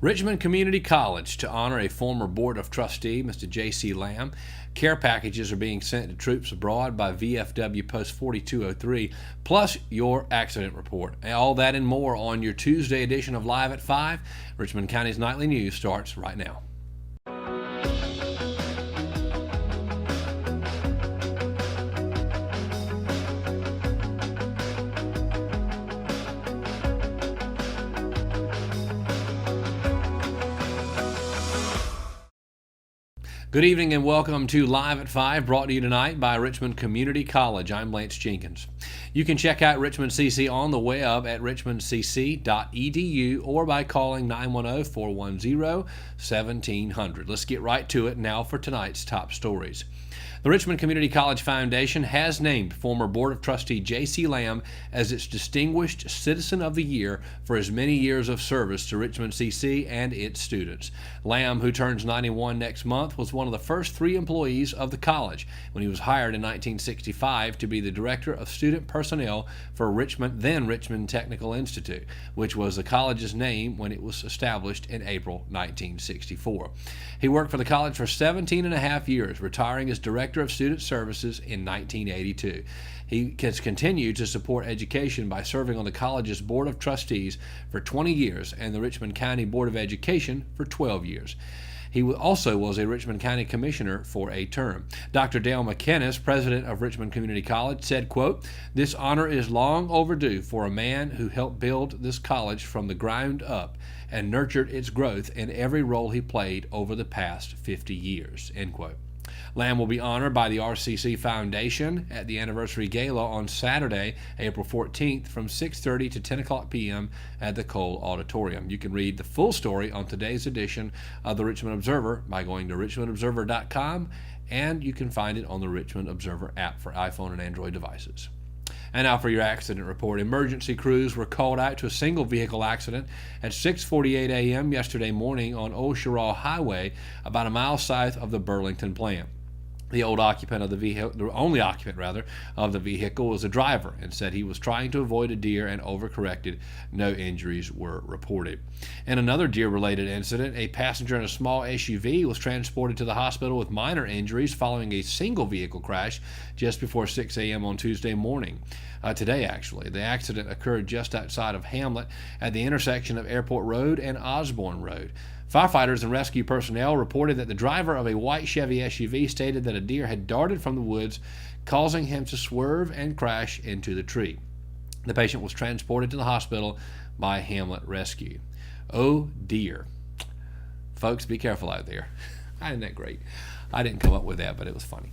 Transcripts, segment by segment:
Richmond Community College to honor a former Board of Trustee, Mr. J.C. Lamb. Care packages are being sent to troops abroad by VFW Post 4203, plus your accident report. All that and more on your Tuesday edition of Live at 5. Richmond County's Nightly News starts right now. Good evening and welcome to Live at 5, brought to you tonight by Richmond Community College. I'm Lance Jenkins. You can check out Richmond CC on the web at richmondcc.edu or by calling 910-410-1700. Let's get right to it now for tonight's top stories. The Richmond Community College Foundation has named former Board of Trustee J.C. Lamb as its Distinguished Citizen of the Year for his many years of service to Richmond CC and its students. Lamb, who turns 91 next month, was one of the first 3 employees of the college when he was hired in 1965 to be the Director of Student Personnel for then Richmond Technical Institute, which was the college's name when it was established in April 1964. He worked for the college for 17 and a half years, retiring as Director of Student Services in 1982. He has continued to support education by serving on the college's Board of Trustees for 20 years and the Richmond County Board of Education for 12 years. He also was a Richmond County Commissioner for a term. Dr. Dale McInnes, president of Richmond Community College, said, quote, "This honor is long overdue for a man who helped build this college from the ground up and nurtured its growth in every role he played over the past 50 years, end quote. Lamb will be honored by the RCC Foundation at the Anniversary Gala on Saturday, April 14th from 6:30 to 10 o'clock p.m. at the Cole Auditorium. You can read the full story on today's edition of the Richmond Observer by going to richmondobserver.com, and you can find it on the Richmond Observer app for iPhone and Android devices. And now for your accident report. Emergency crews were called out to a single vehicle accident at 6:48 a.m. yesterday morning on Old Cheraw Highway, about a mile south of the Burlington plant. The only occupant of the vehicle was a driver and said he was trying to avoid a deer and overcorrected. No injuries were reported. In another deer-related incident, a passenger in a small SUV was transported to the hospital with minor injuries following a single vehicle crash just before 6 a.m. on Tuesday morning. Today, actually. The accident occurred just outside of Hamlet at the intersection of Airport Road and Osborne Road. Firefighters and rescue personnel reported that the driver of a white Chevy SUV stated that a deer had darted from the woods, causing him to swerve and crash into the tree. The patient was transported to the hospital by Hamlet Rescue. Oh dear. Folks, be careful out there. Isn't that great? I didn't come up with that, but it was funny.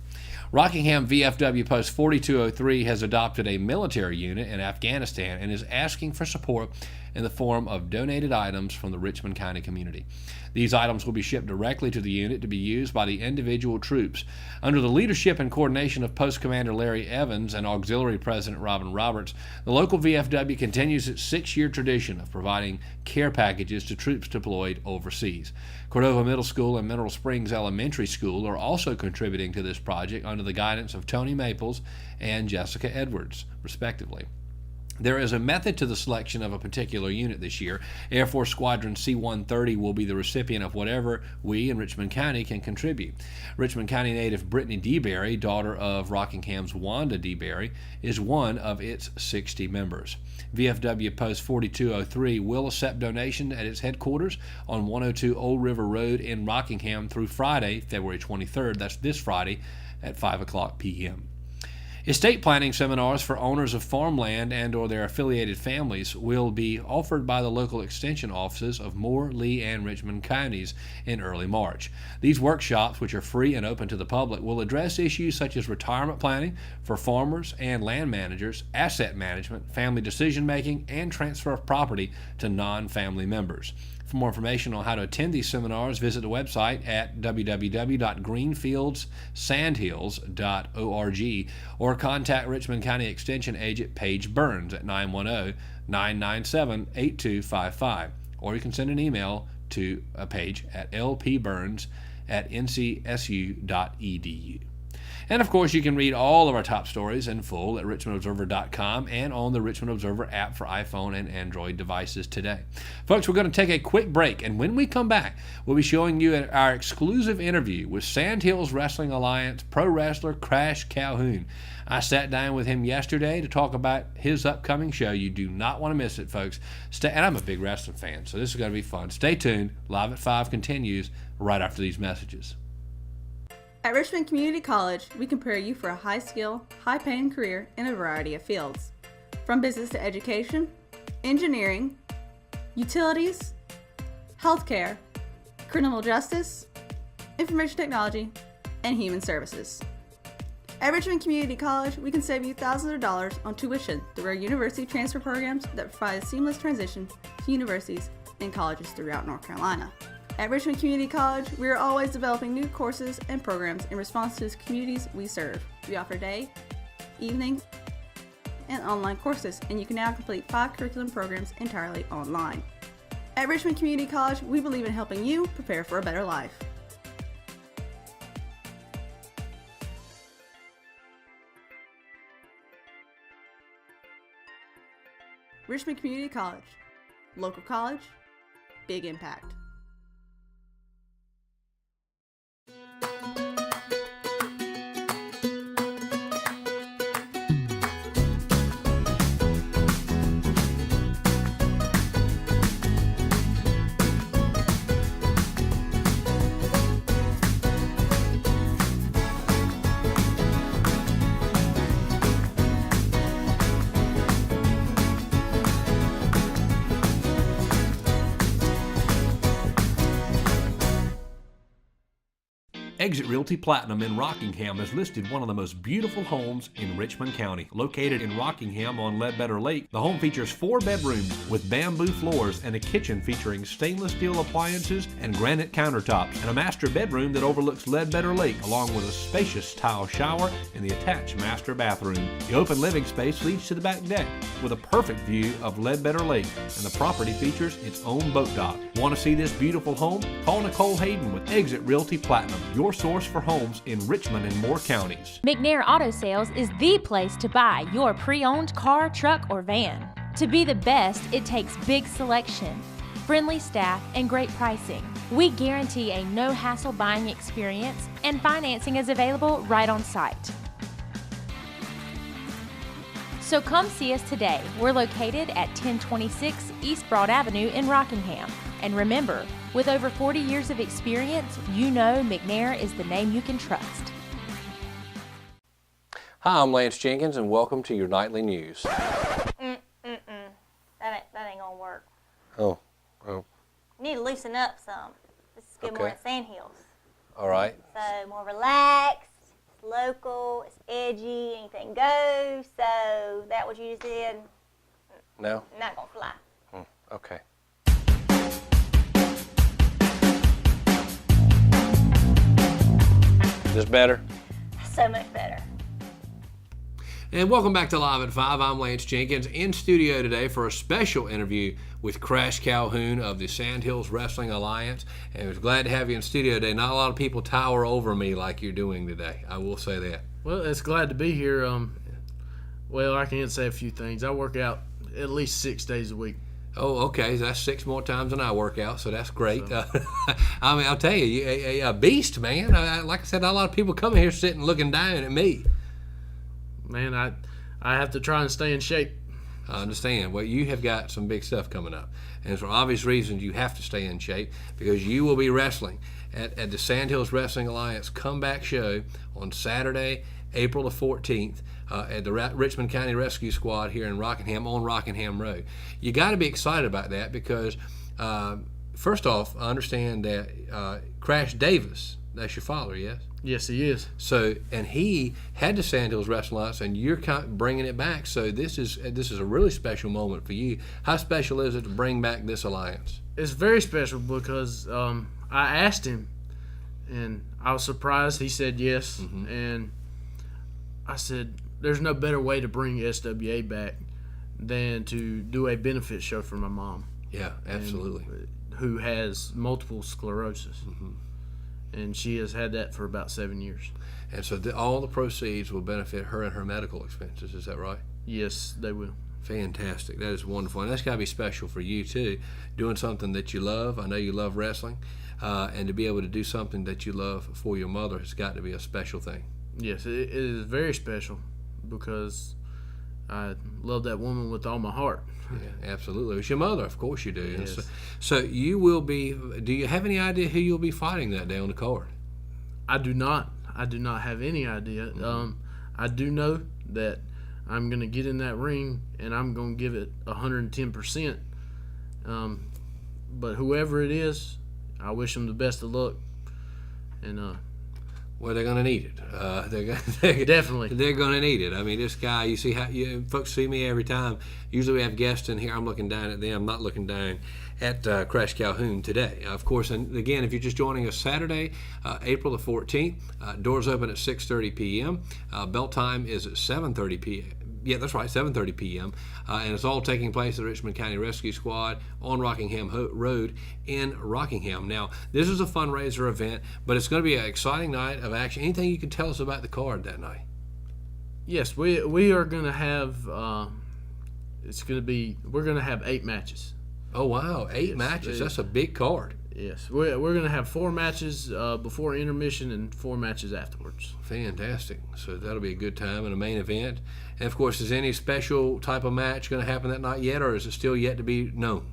Rockingham VFW Post 4203 has adopted a military unit in Afghanistan and is asking for support in the form of donated items from the Richmond County community. These items will be shipped directly to the unit to be used by the individual troops. Under the leadership and coordination of Post Commander Larry Evans and Auxiliary President Robin Roberts, the local VFW continues its 6-year tradition of providing care packages to troops deployed overseas. Cordova Middle School and Mineral Springs Elementary School are also contributing to this project under the guidance of Tony Maples and Jessica Edwards, respectively. There is a method to the selection of a particular unit this year. Air Force Squadron C-130 will be the recipient of whatever we in Richmond County can contribute. Richmond County native Brittany DeBerry, daughter of Rockingham's Wanda DeBerry, is one of its 60 members. VFW Post 4203 will accept donations at its headquarters on 102 Old River Road in Rockingham through Friday, February 23rd. That's this Friday at 5 o'clock p.m. Estate planning seminars for owners of farmland and or their affiliated families will be offered by the local extension offices of Moore, Lee, and Richmond counties in early March. These workshops, which are free and open to the public, will address issues such as retirement planning for farmers and land managers, asset management, family decision-making, and transfer of property to non-family members. For more information on how to attend these seminars, visit the website at www.greenfieldssandhills.org or contact Richmond County Extension Agent Paige Burns at 910-997-8255. Or you can send an email to a page at lpburns@ncsu.edu. And of course, you can read all of our top stories in full at richmondobserver.com and on the Richmond Observer app for iPhone and Android devices today. Folks, we're going to take a quick break, and when we come back, we'll be showing you our exclusive interview with Sandhills Wrestling Alliance pro wrestler Crash Calhoun. I sat down with him yesterday to talk about his upcoming show. You do not want to miss it, folks. And I'm a big wrestling fan, so this is going to be fun. Stay tuned. Live at 5 continues right after these messages. At Richmond Community College, we prepare you for a high-skill, high-paying career in a variety of fields. From business to education, engineering, utilities, healthcare, criminal justice, information technology, and human services. At Richmond Community College, we can save you thousands of dollars on tuition through our university transfer programs that provide a seamless transition to universities and colleges throughout North Carolina. At Richmond Community College, we are always developing new courses and programs in response to the communities we serve. We offer day, evening, and online courses, and you can now complete 5 curriculum programs entirely online. At Richmond Community College, we believe in helping you prepare for a better life. Richmond Community College. Local college, big impact. Exit Realty Platinum in Rockingham has listed one of the most beautiful homes in Richmond County. Located in Rockingham on Ledbetter Lake, the home features 4 bedrooms with bamboo floors and a kitchen featuring stainless steel appliances and granite countertops, and a master bedroom that overlooks Ledbetter Lake, along with a spacious tile shower and the attached master bathroom. The open living space leads to the back deck with a perfect view of Ledbetter Lake, and the property features its own boat dock. Want to see this beautiful home? Call Nicole Hayden with Exit Realty Platinum, your source for homes in Richmond and Moore counties. McNair Auto Sales is the place to buy your pre-owned car, truck, or van. To be the best, it takes big selection, friendly staff, and great pricing. We guarantee a no-hassle buying experience, and financing is available right on site. So come see us today. We're located at 1026 East Broad Avenue in Rockingham. And remember, with over 40 years of experience, you know McNair is the name you can trust. Hi, I'm Lance Jenkins, and welcome to your nightly news. That ain't gonna work. Oh. You need to loosen up some. This is Good Morning Sandhills. All right. So more relaxed, it's local, it's edgy, anything goes. So that what you just did? No? Not gonna fly. Okay. This better? So much better. And welcome back to Live at 5. I'm Lance Jenkins in studio today for a special interview with Crash Calhoun of the Sandhills Wrestling Alliance. And I was glad to have you in studio today. Not a lot of people tower over me like you're doing today. I will say that. Well, it's glad to be here. Well, I can say a few things. I work out at least 6 days a week. Oh, okay. So that's 6 more times than I work out, so that's great. So. I mean, I'll tell you, a beast, man. Like I said, not a lot of people come here sitting looking down at me. Man, I have to try and stay in shape. I understand. Well, you have got some big stuff coming up. And for obvious reasons, you have to stay in shape because you will be wrestling at the Sandhills Wrestling Alliance comeback show on Saturday, April the 14th. At the Richmond County Rescue Squad here in Rockingham on Rockingham Road. You got to be excited about that because, first off, I understand that Crash Davis, that's your father, yes? Yes, he is. So, and he had the Sandhills Wrestling Alliance, and you're kind of bringing it back. So this is a really special moment for you. How special is it to bring back this alliance? It's very special because I asked him, and I was surprised he said yes. Mm-hmm. And I said, there's no better way to bring SWA back than to do a benefit show for my mom. Yeah, absolutely. Who has multiple sclerosis. Mm-hmm. and she has had that for about 7 years. And so all the proceeds will benefit her and her medical expenses. Is that right? Yes, they will. Fantastic. That is wonderful. And that's got to be special for you, too. Doing something that you love. I know you love wrestling. And to be able to do something that you love for your mother has got to be a special thing. Yes, it is very special because I love that woman with all my heart. Yeah, absolutely. It's your mother. Of course you do. And Yes. so you will be, do you have any idea who you'll be fighting that day on the card? I do not have any idea. I do know that I'm going to get in that ring and I'm going to give it 110%. But whoever it is, I wish them the best of luck. And Well, they're going to need it. They're Definitely. They're going to need it. I mean, this guy, you see how folks see me every time. Usually we have guests in here. I'm looking down at them. I'm not looking down at Crash Calhoun today. Of course, and again, if you're just joining us Saturday, April the 14th, doors open at 6:30 p.m. Bell time is at 7:30 p.m. Yeah, that's right, 7:30 p.m. And it's all taking place at the Richmond County Rescue Squad on Rockingham Road in Rockingham. Now, this is a fundraiser event, but it's going to be an exciting night of action. Anything you can tell us about the card that night? yes, we are going to have we're going to have 8 matches. Oh, wow, 8 matches. That's a big card. Yes, we're going to have 4 matches before intermission and 4 matches afterwards. Fantastic. So that'll be a good time and a main event. And, of course, is any special type of match going to happen that night yet, or is it still yet to be known?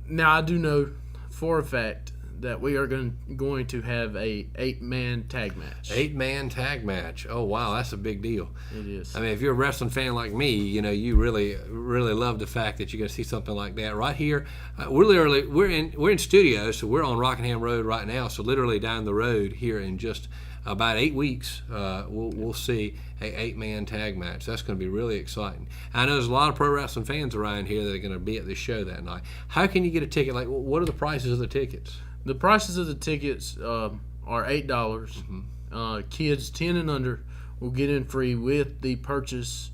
Now, I do know for a fact that we are going to have a 8-man tag match. 8-man tag match. Oh, wow, that's a big deal. It is. I mean, if you're a wrestling fan like me, you know, you really love the fact that you're going to see something like that right here. We're in studio, so we're on Rockingham Road right now. So literally down the road here in just about 8 weeks, we'll see a 8-man tag match. That's going to be really exciting. I know there's a lot of pro wrestling fans around here that are going to be at this show that night. How can you get a ticket? Like, what are the prices of the tickets? The prices of the tickets are $8. Kids 10 and under will get in free with the purchase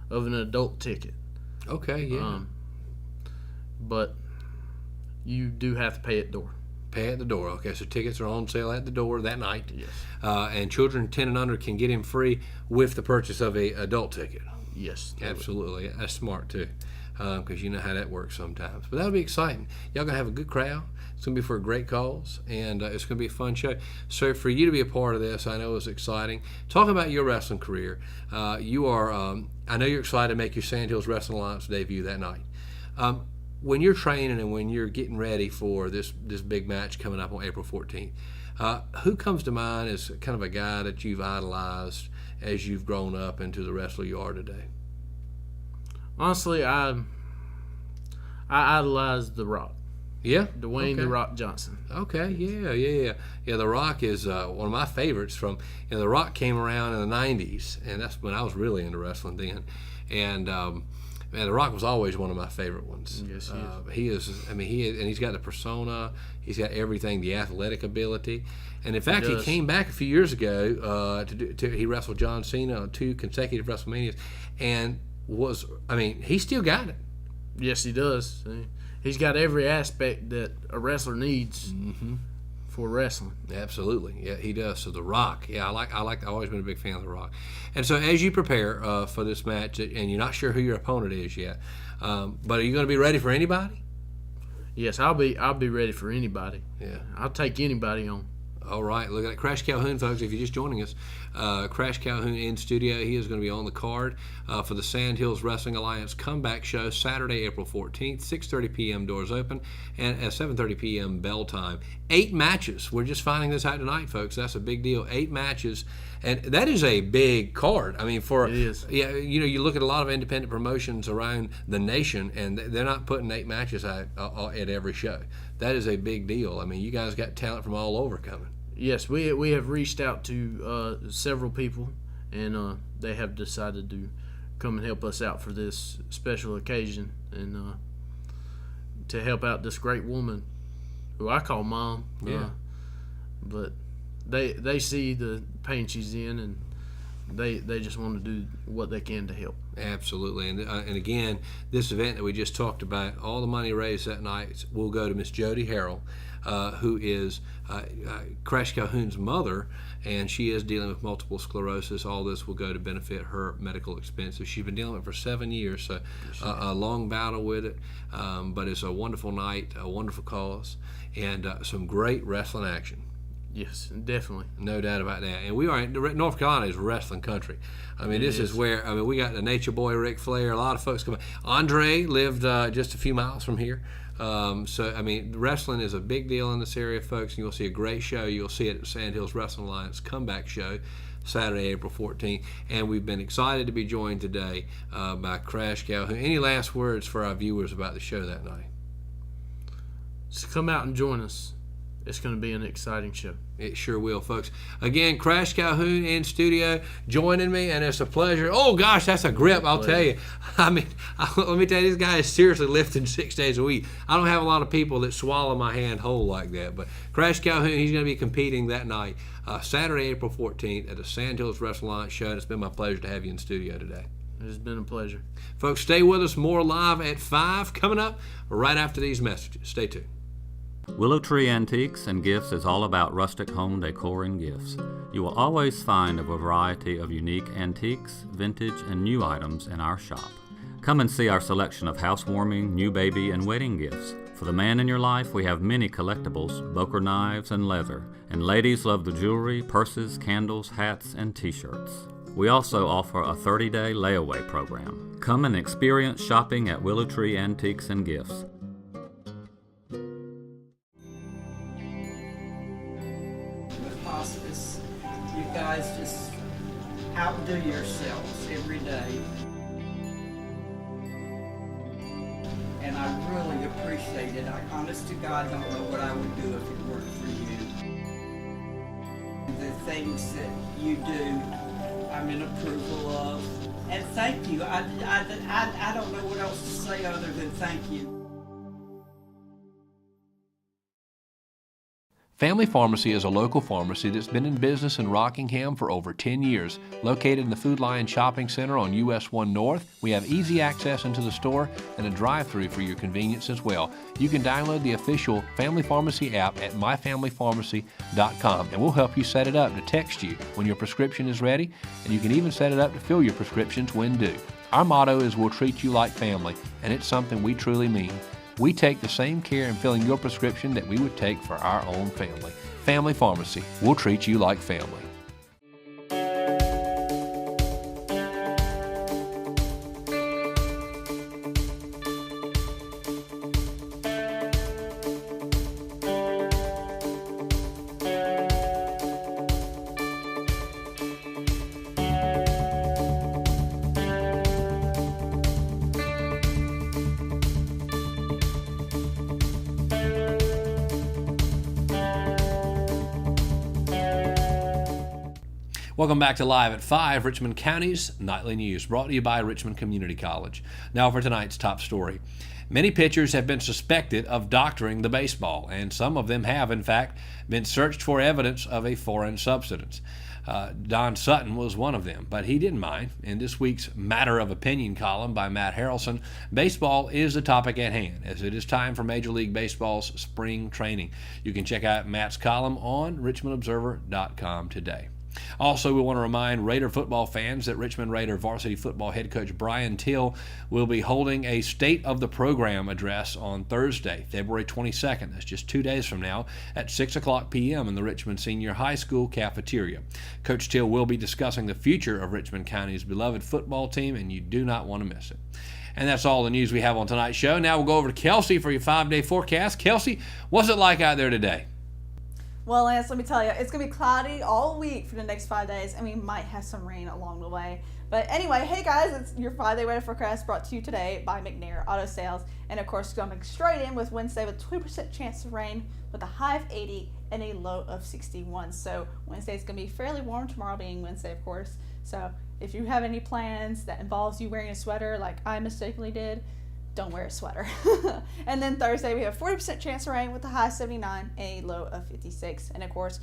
of an adult ticket. Okay, yeah. But you do have to pay at door. Pay at the door. Okay, so tickets are on sale at the door that night. Yes. And children 10 and under can get in free with the purchase of a adult ticket. Yes. Absolutely. That's smart, too, because you know how that works sometimes. But that'll be exciting. Y'all going to have a good crowd. It's going to be for a great cause, and it's going to be a fun show. So for you to be a part of this, I know it's exciting. Talk about your wrestling career. You are, I know you're excited to make your Sandhills Wrestling Alliance debut that night. When you're training and when you're getting ready for this big match coming up on April 14th, who comes to mind as kind of a guy that you've idolized as you've grown up into the wrestler you are today? Honestly, I idolize The Rock. Yeah? Dwayne Okay. The Rock Johnson. Okay, yeah. The Rock is one of my favorites. The Rock came around in the '90s, and that's when I was really into wrestling then. And The Rock was always one of my favorite ones. Yes, he is. I mean, he's got the persona. He's got everything, the athletic ability, and in fact, he does. came back a few years ago he wrestled John Cena on 2 consecutive WrestleManias, and he still got it. Yes, he does. He's got every aspect that a wrestler needs for wrestling. Absolutely, yeah, he does. So The Rock, yeah, I've always been a big fan of The Rock. And so as you prepare for this match, and you're not sure who your opponent is yet, but are you going to be ready for anybody? Yes, I'll be ready for anybody. Yeah. I'll take anybody on. All right, look at Crash Calhoun, folks. If you're just joining us, Crash Calhoun in studio. He is going to be on the card for the Sandhills Wrestling Alliance Comeback Show, Saturday, April 14th, 6:30 p.m. doors open, and at 7:30 p.m. bell time. 8 matches. We're just finding this out tonight, folks. That's a big deal. 8 matches, and that is a big card. I mean, It is. Yeah, you look at a lot of independent promotions around the nation, and they're not putting 8 matches out at every show. That is a big deal. I mean, you guys got talent from all over coming. Yes, we have reached out to several people, and they have decided to come and help us out for this special occasion, and to help out this great woman, who I call Mom. Yeah. But they see the pain she's in, and they just want to do what they can to help. Absolutely, and again, this event that we just talked about, all the money raised that night will go to Miss Jody Harrell, who is Crash Calhoun's mother, and she is dealing with multiple sclerosis. All this will go to benefit her medical expenses. She's been dealing with it for 7 years, so a long battle with it, but it's a wonderful night, a wonderful cause, and some great wrestling action. Yes, definitely. No doubt about that. And we are, North Carolina is wrestling country. I mean, this is where, we got the Nature Boy, Ric Flair, a lot of folks come. Andre lived just a few miles from here. Wrestling is a big deal in this area, folks, and you'll see a great show. You'll see it at Sandhills Wrestling Alliance Comeback Show, Saturday, April 14th. And we've been excited to be joined today by Crash Calhoun. Any last words for our viewers about the show that night? Just come out and join us. It's going to be an exciting show. It sure will, folks. Again, Crash Calhoun in studio joining me, and it's a pleasure. Oh, gosh, that's a grip, I'll tell you. Let me tell you, this guy is seriously lifting 6 days a week. I don't have a lot of people that swallow my hand whole like that, but Crash Calhoun, he's going to be competing that night, Saturday, April 14th at the Sandhills Wrestling Alliance show, and it's been my pleasure to have you in studio today. It's been a pleasure. Folks, stay with us. More live at 5 coming up right after these messages. Stay tuned. Willow Tree Antiques and Gifts is all about rustic home decor and gifts. You will always find a variety of unique antiques, vintage, and new items in our shop. Come and see our selection of housewarming, new baby, and wedding gifts. For the man in your life, we have many collectibles, Boker knives, and leather. And ladies love the jewelry, purses, candles, hats, and t-shirts. We also offer a 30-day layaway program. Come and experience shopping at Willow Tree Antiques and Gifts. Hospice, you guys just outdo yourselves every day, and I really appreciate it. I honest to God don't know what I would do if it weren't for you. The things that you do, I'm in approval of, and thank you. I don't know what else to say other than thank you. Family Pharmacy is a local pharmacy that's been in business in Rockingham for over 10 years. Located in the Food Lion Shopping Center on US 1 North, we have easy access into the store and a drive-thru for your convenience as well. You can download the official Family Pharmacy app at myfamilypharmacy.com, and we'll help you set it up to text you when your prescription is ready, and you can even set it up to fill your prescriptions when due. Our motto is we'll treat you like family, and it's something we truly mean. We take the same care in filling your prescription that we would take for our own family. Family Pharmacy, we'll treat you like family. Welcome back to Live at 5, Richmond County's Nightly News, brought to you by Richmond Community College. Now for tonight's top story. Many pitchers have been suspected of doctoring the baseball, and some of them have, in fact, been searched for evidence of a foreign substance. Don Sutton was one of them, but he didn't mind. In this week's Matter of Opinion column by Matt Harrelson, baseball is the topic at hand, as it is time for Major League Baseball's spring training. You can check out Matt's column on richmondobserver.com today. Also, we want to remind Raider football fans that Richmond Raider varsity football head coach Brian Till will be holding a State of the Program address on Thursday, February 22nd. That's just 2 days from now at 6 o'clock p.m. in the Richmond Senior High School cafeteria. Coach Till will be discussing the future of Richmond County's beloved football team, and you do not want to miss it. And that's all the news we have on tonight's show. Now we'll go over to Kelsey for your 5-day forecast. Kelsey, what's it like out there today? Well, Lance, let me tell you, it's going to be cloudy all week for the next 5 days, and we might have some rain along the way. But anyway, hey guys, it's your 5-day weather forecast brought to you today by McNair Auto Sales. And of course, jumping straight in with Wednesday with 20% chance of rain with a high of 80 and a low of 61. So Wednesday is going to be fairly warm, tomorrow being Wednesday, of course. So if you have any plans that involves you wearing a sweater like I mistakenly did, don't wear a sweater. And then Thursday we have 40% chance of rain with a high of 79 and a low of 56. And of course,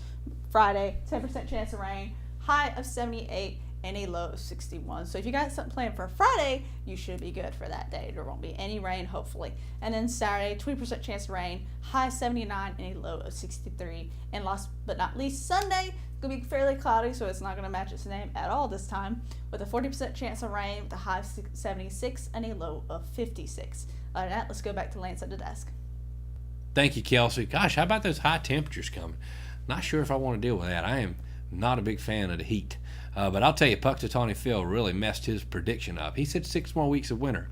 Friday, 10% chance of rain, high of 78 and a low of 61. So if you got something planned for Friday, you should be good for that day. There won't be any rain, hopefully. And then Saturday, 20% chance of rain, high 79 and a low of 63. And last but not least, Sunday, going to be fairly cloudy, so it's not going to match its name at all this time, with a 40% chance of rain with a high of 76 and a low of 56. Other than that, let's go back to Lance at the desk. Thank you, Kelsey. Gosh, how about those high temperatures coming? Not sure if I want to deal with that. I am not a big fan of the heat. But I'll tell you, Puxatawny Phil really messed his prediction up. He said 6 more weeks of winter,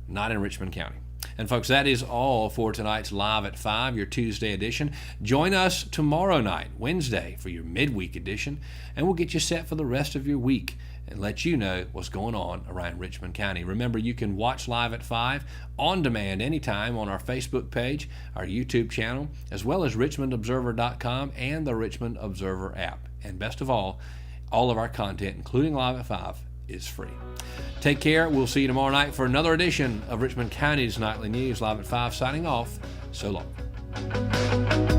not in Richmond County. And folks, that is all for tonight's Live at 5, your Tuesday edition. Join us tomorrow night, Wednesday, for your midweek edition, and we'll get you set for the rest of your week and let you know what's going on around Richmond County. Remember, you can watch Live at 5 on demand anytime on our Facebook page, our YouTube channel, as well as richmondobserver.com and the Richmond Observer app. And best of all of our content, including Live at 5, is free. Take care. We'll see you tomorrow night for another edition of Richmond County's Nightly News. Live at 5 signing off. So long.